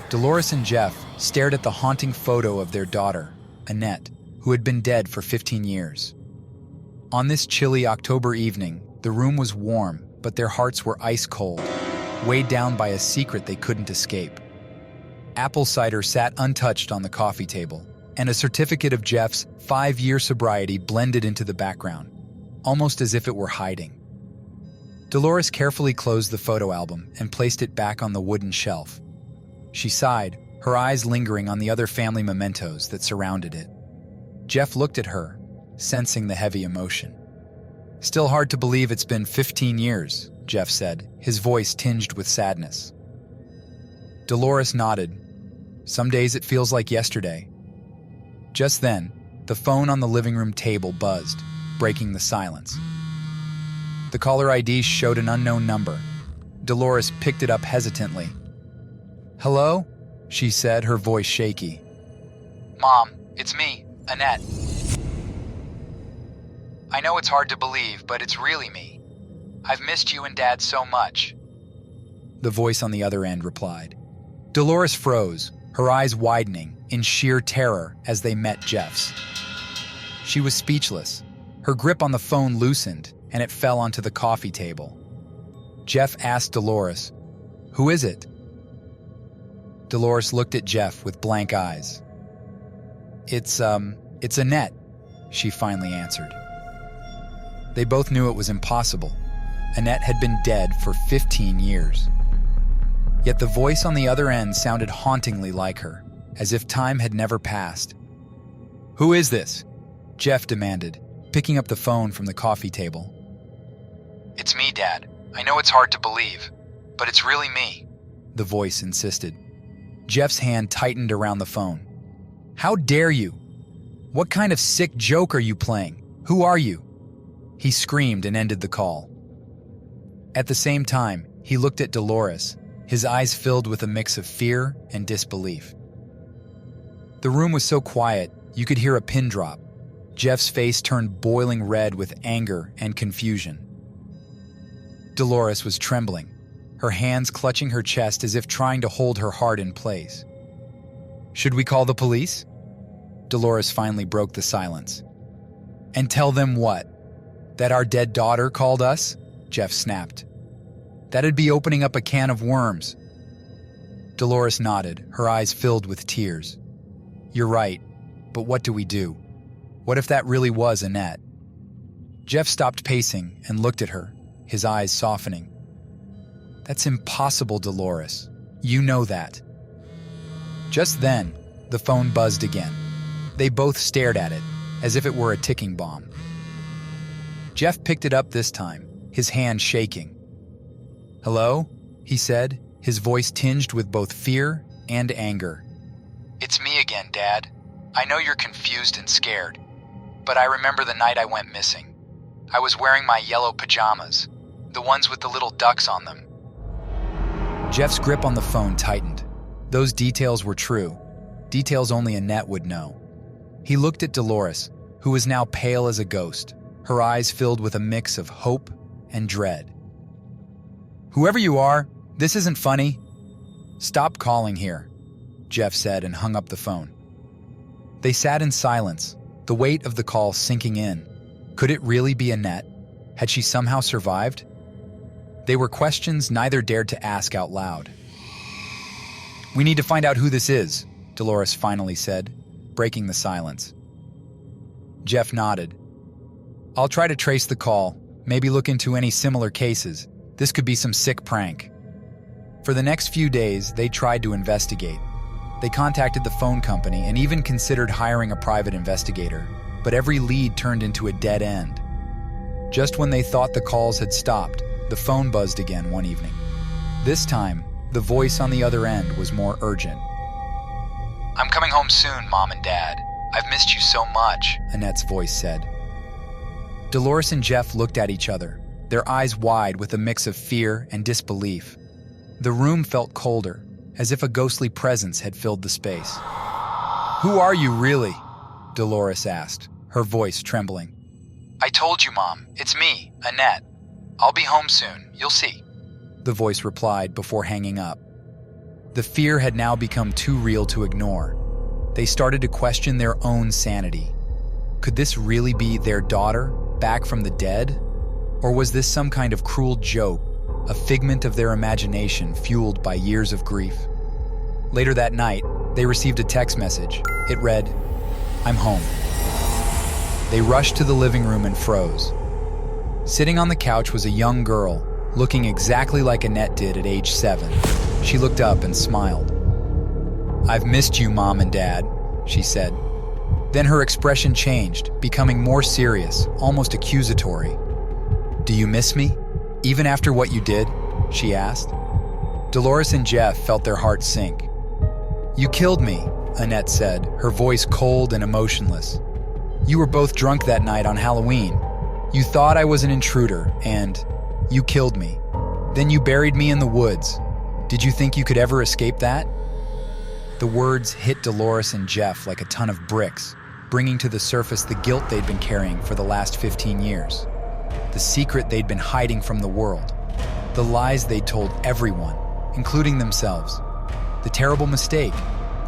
Dolores and Jeff stared at the haunting photo of their daughter, Annette, who had been dead for 15 years. On this chilly October evening, the room was warm, but their hearts were ice cold, weighed down by a secret they couldn't escape. Apple cider sat untouched on the coffee table, and a certificate of Jeff's 5-year sobriety blended into the background, almost as if it were hiding. Dolores carefully closed the photo album and placed it back on the wooden shelf. She sighed, her eyes lingering on the other family mementos that surrounded it. Jeff looked at her, sensing the heavy emotion. "Still hard to believe it's been 15 years, Jeff said, his voice tinged with sadness. Dolores nodded. "Some days it feels like yesterday." Just then, the phone on the living room table buzzed, breaking the silence. The caller ID showed an unknown number. Dolores picked it up hesitantly. "Hello?" she said, her voice shaky. "Mom, it's me, Annette. I know it's hard to believe, but it's really me. I've missed you and Dad so much." The voice on the other end replied. Dolores froze, her eyes widening in sheer terror as they met Jeff's. She was speechless. Her grip on the phone loosened, and it fell onto the coffee table. Jeff asked Dolores, "Who is it?" Dolores looked at Jeff with blank eyes. It's Annette," she finally answered. They both knew it was impossible. Annette had been dead for 15 years. Yet the voice on the other end sounded hauntingly like her, as if time had never passed. "Who is this?" Jeff demanded, picking up the phone from the coffee table. "It's me, Dad. I know it's hard to believe, but it's really me," the voice insisted. Jeff's hand tightened around the phone. "How dare you? What kind of sick joke are you playing? Who are you?" He screamed and ended the call. At the same time, he looked at Dolores, his eyes filled with a mix of fear and disbelief. The room was so quiet, you could hear a pin drop. Jeff's face turned boiling red with anger and confusion. Dolores was trembling, her hands clutching her chest as if trying to hold her heart in place. "Should we call the police?" Dolores finally broke the silence. "And tell them what? That our dead daughter called us?" Jeff snapped. "That'd be opening up a can of worms." Dolores nodded, her eyes filled with tears. "You're right, but what do we do? What if that really was Annette?" Jeff stopped pacing and looked at her, his eyes softening. "That's impossible, Dolores. You know that." Just then, the phone buzzed again. They both stared at it, as if it were a ticking bomb. Jeff picked it up this time, his hand shaking. "Hello?" he said, his voice tinged with both fear and anger. "It's me again, Dad. I know you're confused and scared, but I remember the night I went missing. I was wearing my yellow pajamas, the ones with the little ducks on them." Jeff's grip on the phone tightened. Those details were true, details only Annette would know. He looked at Dolores, who was now pale as a ghost, her eyes filled with a mix of hope and dread. "Whoever you are, this isn't funny. Stop calling here," Jeff said and hung up the phone. They sat in silence, the weight of the call sinking in. Could it really be Annette? Had she somehow survived? They were questions neither dared to ask out loud. "We need to find out who this is," Dolores finally said, breaking the silence. Jeff nodded. "I'll try to trace the call, maybe look into any similar cases. This could be some sick prank." For the next few days, they tried to investigate. They contacted the phone company and even considered hiring a private investigator, but every lead turned into a dead end. Just when they thought the calls had stopped, the phone buzzed again one evening. This time, the voice on the other end was more urgent. "I'm coming home soon, Mom and Dad. I've missed you so much," Annette's voice said. Dolores and Jeff looked at each other, their eyes wide with a mix of fear and disbelief. The room felt colder, as if a ghostly presence had filled the space. "Who are you, really?" Dolores asked, her voice trembling. "I told you, Mom. It's me, Annette. I'll be home soon, you'll see," the voice replied before hanging up. The fear had now become too real to ignore. They started to question their own sanity. Could this really be their daughter, back from the dead? Or was this some kind of cruel joke, a figment of their imagination fueled by years of grief? Later that night, they received a text message. It read, "I'm home." They rushed to the living room and froze. Sitting on the couch was a young girl, looking exactly like Annette did at age 7. She looked up and smiled. "I've missed you, Mom and Dad," she said. Then her expression changed, becoming more serious, almost accusatory. "Do you miss me, even after what you did?" she asked. Dolores and Jeff felt their hearts sink. "You killed me," Annette said, her voice cold and emotionless. "You were both drunk that night on Halloween. You thought I was an intruder, and you killed me. Then you buried me in the woods. Did you think you could ever escape that?" The words hit Dolores and Jeff like a ton of bricks, bringing to the surface the guilt they'd been carrying for the last 15 years. The secret they'd been hiding from the world. The lies they'd told everyone, including themselves. The terrible mistake,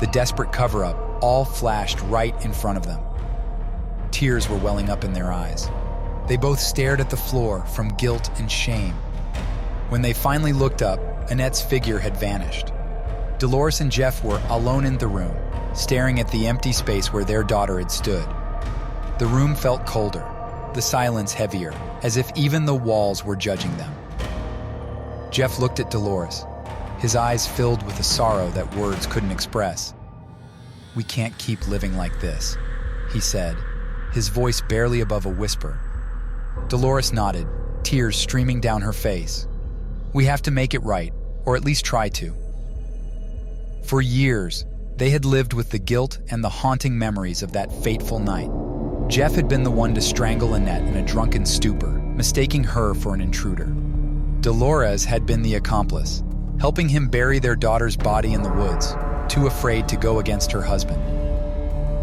the desperate cover-up, all flashed right in front of them. Tears were welling up in their eyes. They both stared at the floor from guilt and shame. When they finally looked up, Annette's figure had vanished. Dolores and Jeff were alone in the room, staring at the empty space where their daughter had stood. The room felt colder, the silence heavier, as if even the walls were judging them. Jeff looked at Dolores, his eyes filled with a sorrow that words couldn't express. "We can't keep living like this," he said, his voice barely above a whisper. Dolores nodded, tears streaming down her face. "We have to make it right, or at least try to." For years, they had lived with the guilt and the haunting memories of that fateful night. Jeff had been the one to strangle Annette in a drunken stupor, mistaking her for an intruder. Dolores had been the accomplice, helping him bury their daughter's body in the woods, too afraid to go against her husband.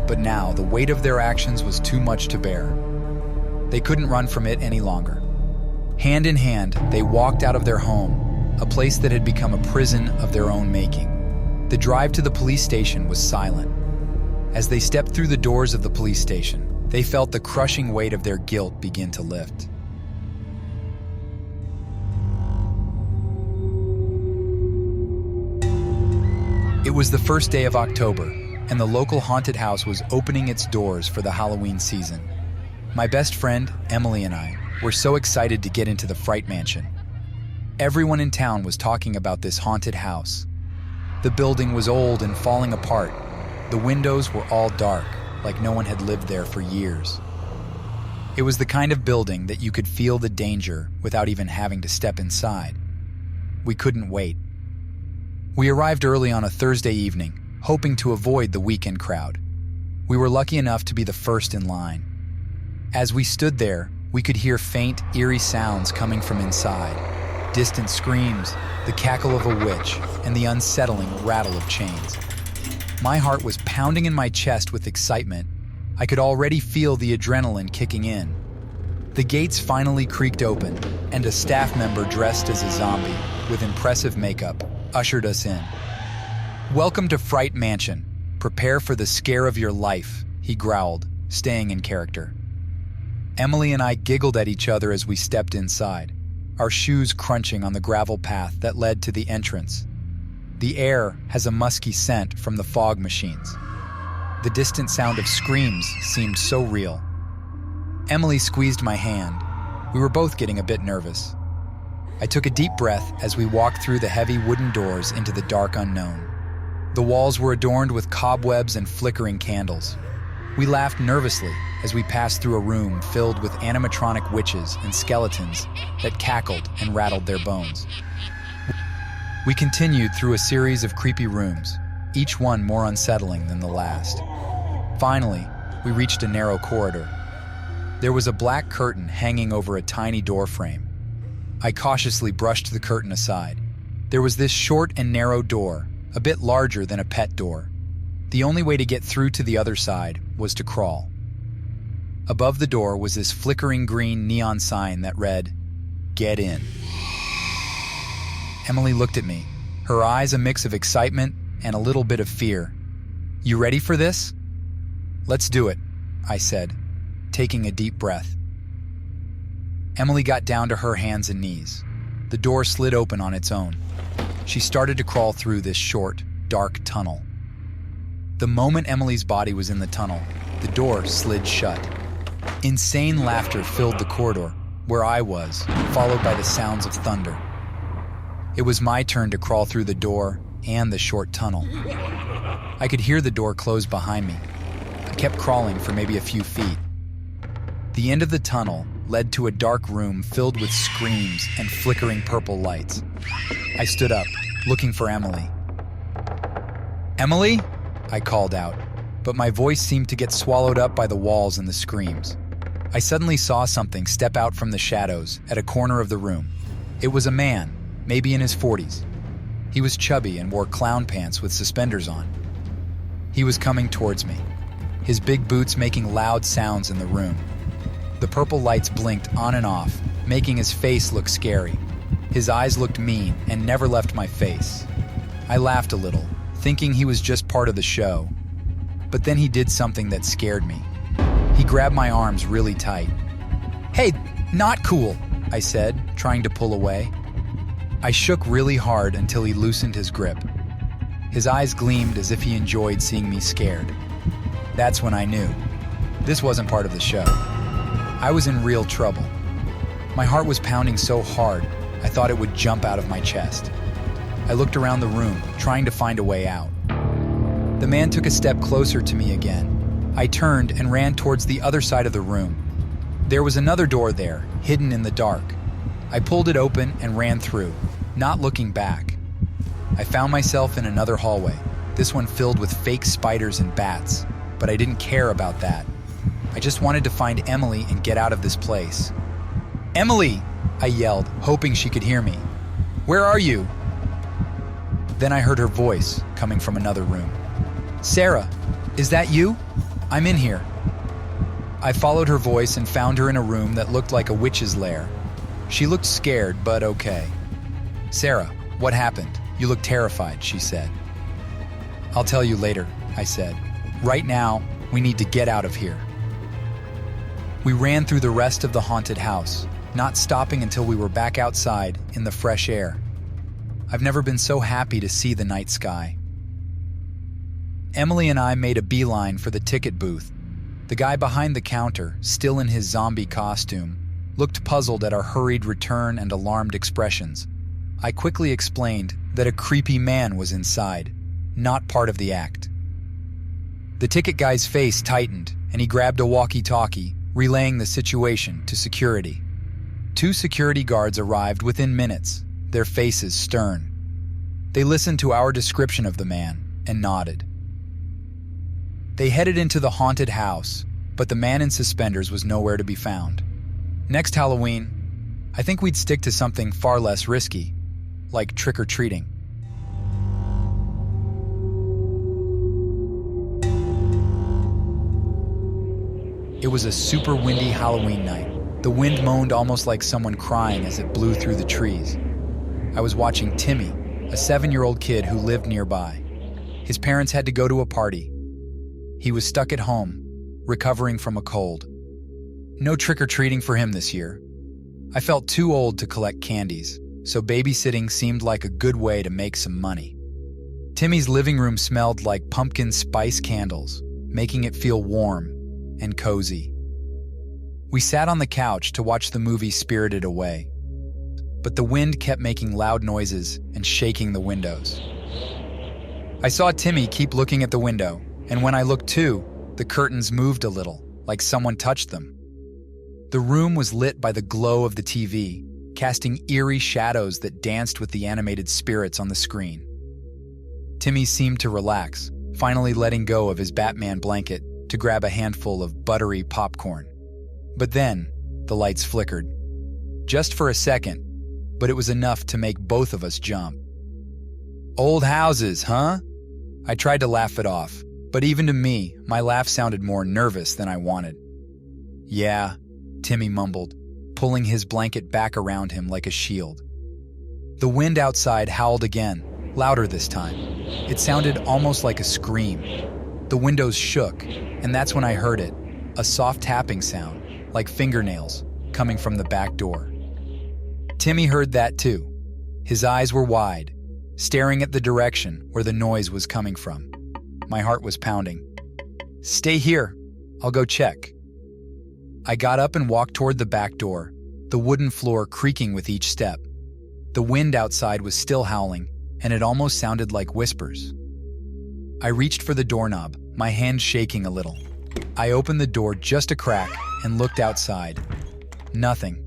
But now, the weight of their actions was too much to bear. They couldn't run from it any longer. Hand in hand, they walked out of their home, a place that had become a prison of their own making. The drive to the police station was silent. As they stepped through the doors of the police station, they felt the crushing weight of their guilt begin to lift. It was the first day of October, and the local haunted house was opening its doors for the Halloween season. My best friend, Emily, and I were so excited to get into the Fright Mansion. Everyone in town was talking about this haunted house. The building was old and falling apart. The windows were all dark, like no one had lived there for years. It was the kind of building that you could feel the danger without even having to step inside. We couldn't wait. We arrived early on a Thursday evening, hoping to avoid the weekend crowd. We were lucky enough to be the first in line. As we stood there, we could hear faint, eerie sounds coming from inside. Distant screams, the cackle of a witch, and the unsettling rattle of chains. My heart was pounding in my chest with excitement. I could already feel the adrenaline kicking in. The gates finally creaked open, and a staff member dressed as a zombie, with impressive makeup, ushered us in. "Welcome to Fright Mansion. Prepare for the scare of your life," he growled, staying in character. Emily and I giggled at each other as we stepped inside, our shoes crunching on the gravel path that led to the entrance. The air has a musky scent from the fog machines. The distant sound of screams seemed so real. Emily squeezed my hand. We were both getting a bit nervous. I took a deep breath as we walked through the heavy wooden doors into the dark unknown. The walls were adorned with cobwebs and flickering candles. We laughed nervously as we passed through a room filled with animatronic witches and skeletons that cackled and rattled their bones. We continued through a series of creepy rooms, each one more unsettling than the last. Finally, we reached a narrow corridor. There was a black curtain hanging over a tiny door frame. I cautiously brushed the curtain aside. There was this short and narrow door, a bit larger than a pet door. The only way to get through to the other side was to crawl. Above the door was this flickering green neon sign that read, get in. Emily looked at me, her eyes a mix of excitement and a little bit of fear. You ready for this? Let's do it, I said, taking a deep breath. Emily got down to her hands and knees. The door slid open on its own. She started to crawl through this short, dark tunnel. The moment Emily's body was in the tunnel, the door slid shut. Insane laughter filled the corridor where I was, followed by the sounds of thunder. It was my turn to crawl through the door and the short tunnel. I could hear the door close behind me. I kept crawling for maybe a few feet. The end of the tunnel led to a dark room filled with screams and flickering purple lights. I stood up, looking for Emily. Emily? I called out, but my voice seemed to get swallowed up by the walls and the screams. I suddenly saw something step out from the shadows at a corner of the room. It was a man, maybe in his 40s. He was chubby and wore clown pants with suspenders on. He was coming towards me, his big boots making loud sounds in the room. The purple lights blinked on and off, making his face look scary. His eyes looked mean and never left my face. I laughed a little, thinking he was just part of the show. But then he did something that scared me. He grabbed my arms really tight. Hey, not cool, I said, trying to pull away. I shook really hard until he loosened his grip. His eyes gleamed as if he enjoyed seeing me scared. That's when I knew. This wasn't part of the show. I was in real trouble. My heart was pounding so hard, I thought it would jump out of my chest. I looked around the room, trying to find a way out. The man took a step closer to me again. I turned and ran towards the other side of the room. There was another door there, hidden in the dark. I pulled it open and ran through, not looking back. I found myself in another hallway, this one filled with fake spiders and bats, but I didn't care about that. I just wanted to find Emily and get out of this place. Emily! I yelled, hoping she could hear me. Where are you? Then I heard her voice coming from another room. Sarah, is that you? I'm in here. I followed her voice and found her in a room that looked like a witch's lair. She looked scared, but okay. Sarah, what happened? You look terrified, she said. I'll tell you later, I said. Right now, we need to get out of here. We ran through the rest of the haunted house, not stopping until we were back outside in the fresh air. I've never been so happy to see the night sky. Emily and I made a beeline for the ticket booth. The guy behind the counter, still in his zombie costume, looked puzzled at our hurried return and alarmed expressions. I quickly explained that a creepy man was inside, not part of the act. The ticket guy's face tightened, and he grabbed a walkie-talkie, relaying the situation to security. 2 security guards arrived within minutes, their faces stern. They listened to our description of the man and nodded. They headed into the haunted house, but the man in suspenders was nowhere to be found. Next Halloween, I think we'd stick to something far less risky, like trick-or-treating. It was a super windy Halloween night. The wind moaned almost like someone crying as it blew through the trees. I was watching Timmy, a 7-year-old kid who lived nearby. His parents had to go to a party. He was stuck at home, recovering from a cold. No trick-or-treating for him this year. I felt too old to collect candies, so babysitting seemed like a good way to make some money. Timmy's living room smelled like pumpkin spice candles, making it feel warm and cozy. We sat on the couch to watch the movie Spirited Away, but the wind kept making loud noises and shaking the windows. I saw Timmy keep looking at the window, and when I looked too, the curtains moved a little, like someone touched them. The room was lit by the glow of the TV, casting eerie shadows that danced with the animated spirits on the screen. Timmy seemed to relax, finally letting go of his Batman blanket to grab a handful of buttery popcorn. But then, the lights flickered. Just for a second, but it was enough to make both of us jump. Old houses, huh? I tried to laugh it off, but even to me, my laugh sounded more nervous than I wanted. Yeah, Timmy mumbled, pulling his blanket back around him like a shield. The wind outside howled again, louder this time. It sounded almost like a scream. The windows shook, and that's when I heard it, a soft tapping sound, like fingernails, coming from the back door. Timmy heard that too. His eyes were wide, staring at the direction where the noise was coming from. My heart was pounding. "Stay here. I'll go check." I got up and walked toward the back door, the wooden floor creaking with each step. The wind outside was still howling, and it almost sounded like whispers. I reached for the doorknob, my hand shaking a little. I opened the door just a crack and looked outside. Nothing.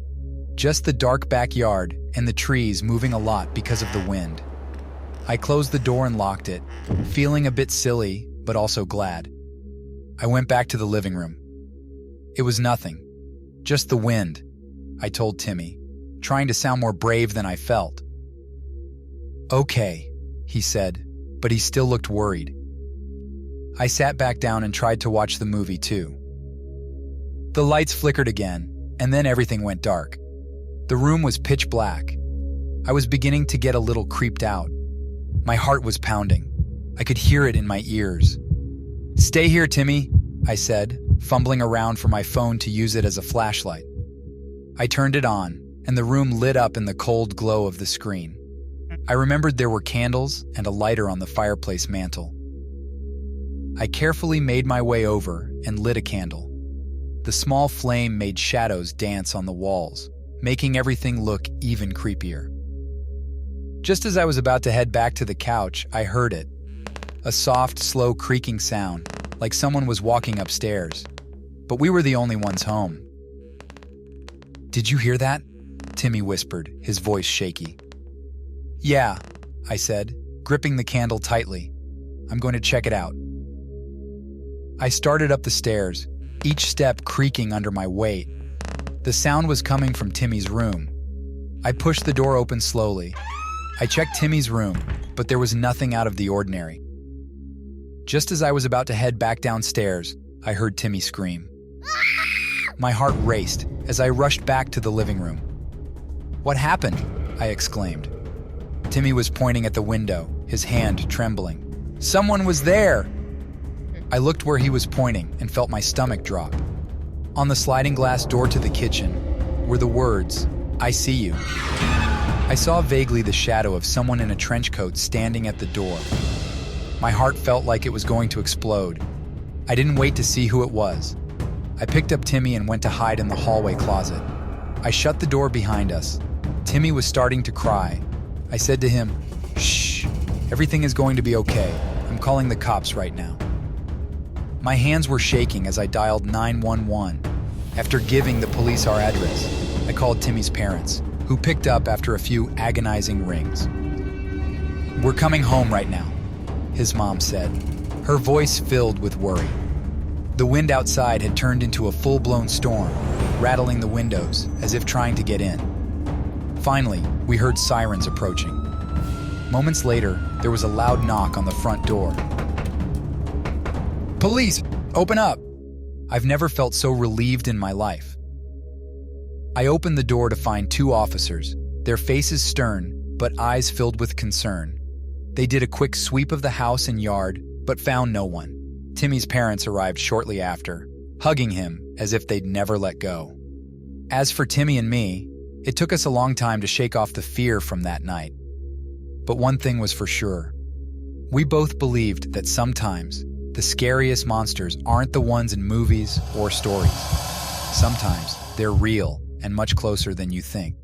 Just the dark backyard and the trees moving a lot because of the wind. I closed the door and locked it, feeling a bit silly, but also glad. I went back to the living room. It was nothing. Just the wind, I told Timmy, trying to sound more brave than I felt. "Okay," he said, but he still looked worried. I sat back down and tried to watch the movie too. The lights flickered again, and then everything went dark. The room was pitch black. I was beginning to get a little creeped out. My heart was pounding. I could hear it in my ears. "Stay here, Timmy," I said, fumbling around for my phone to use it as a flashlight. I turned it on, and the room lit up in the cold glow of the screen. I remembered there were candles and a lighter on the fireplace mantel. I carefully made my way over and lit a candle. The small flame made shadows dance on the walls, making everything look even creepier. Just as I was about to head back to the couch, I heard it. A soft, slow creaking sound, like someone was walking upstairs. But we were the only ones home. "Did you hear that?" Timmy whispered, his voice shaky. "Yeah," I said, gripping the candle tightly. "I'm going to check it out." I started up the stairs, each step creaking under my weight. The sound was coming from Timmy's room. I pushed the door open slowly. I checked Timmy's room, but there was nothing out of the ordinary. Just as I was about to head back downstairs, I heard Timmy scream. My heart raced as I rushed back to the living room. "What happened?" I exclaimed. Timmy was pointing at the window, his hand trembling. "Someone was there!" I looked where he was pointing and felt my stomach drop. On the sliding glass door to the kitchen were the words, "I see you." I saw vaguely the shadow of someone in a trench coat standing at the door. My heart felt like it was going to explode. I didn't wait to see who it was. I picked up Timmy and went to hide in the hallway closet. I shut the door behind us. Timmy was starting to cry. I said to him, "Shh, everything is going to be okay. I'm calling the cops right now." My hands were shaking as I dialed 911. After giving the police our address, I called Timmy's parents, who picked up after a few agonizing rings. "We're coming home right now," his mom said, her voice filled with worry. The wind outside had turned into a full-blown storm, rattling the windows as if trying to get in. Finally, we heard sirens approaching. Moments later, there was a loud knock on the front door. "Police, open up!" I've never felt so relieved in my life. I opened the door to find two officers, their faces stern, but eyes filled with concern. They did a quick sweep of the house and yard, but found no one. Timmy's parents arrived shortly after, hugging him as if they'd never let go. As for Timmy and me, it took us a long time to shake off the fear from that night. But one thing was for sure. We both believed that sometimes the scariest monsters aren't the ones in movies or stories. Sometimes they're real and much closer than you think.